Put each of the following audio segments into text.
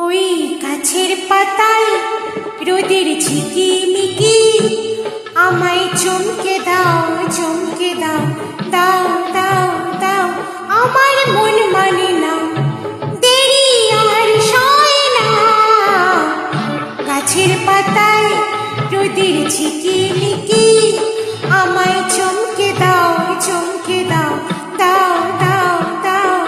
ওই গাছের পাতায় রোদের ঝিকিমিকি, আমায় চমকে দাও, চমকে দাও, দাও দাও দাও। আমার মন মানে না, দেরি আর সয় না। গাছের পাতায় রোদের ঝিকিমিকি, আমায় চমকে দাও, চমকে দাও, দাও দাও দাও।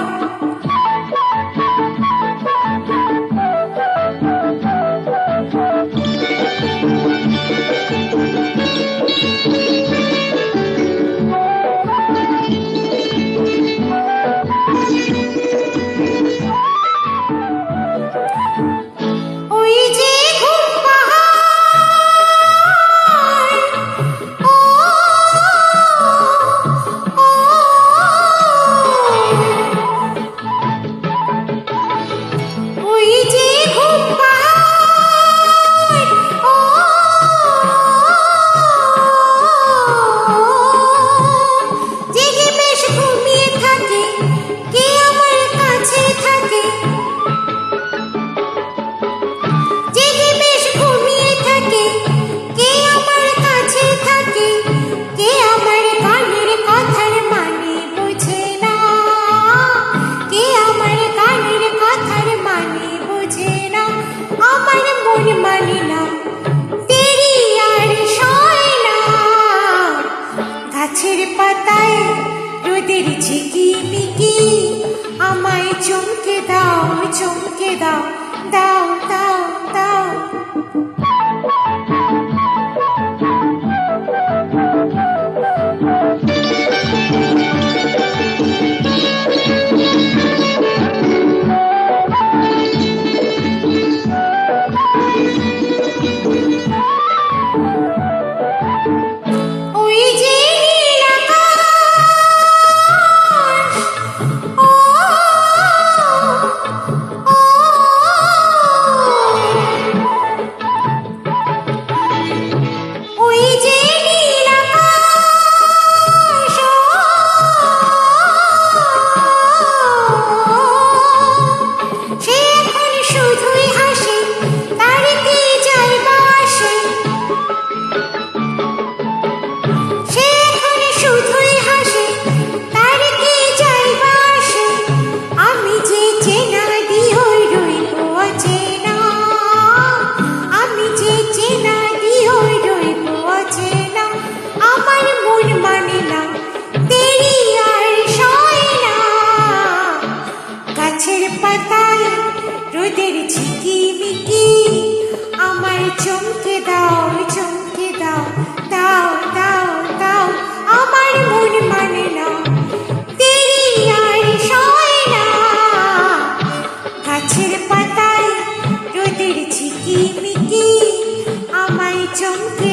ওই যে ঘুম পাহাড়, ও, ও, ওই যে ঘুম পাহাড়, ও, জেগে বেশ ঘুমিয়ে থাকে, কে আমার কাছে থাকে। জেগে বেশ ঘুমিয়ে থাকে, কে আমার কাছে থাকে। কে আমার গানের কথার মানে বোঝে না, কে আমার গানের কথার মানে বোঝে না। আমার মন মানে না, দেরি আর সয় না। গাছের পাতায় রোদের ঝিকিমিকি, আমায় চমকে দাও, চমকে দাও, দাও দাও দাও। ওই যে নীল আকাশ, ও, ও, ওই যে নীল আকাশ, সে এখন শুধুই হাসে, তার কি যায় বা আসে। সে এখন শুধুই হাসে, তার কি যায় বা আসে। আমি যে চেনা দিহই রইব অচেনা, আমি যে চেনা দিহই রইব অচেনা। আমার মন মানে না, দেরি আর সয় না। গাছের পাতায় রোদের ঝিকিমিকি, আমায় চমকে দাও, চমকে দাও, দাও দাও দাও। আমার মন মানে না, দেরি আর সয় না। গাছের পাতায় রোদের ঝিকিমিকি, আমায় চমকে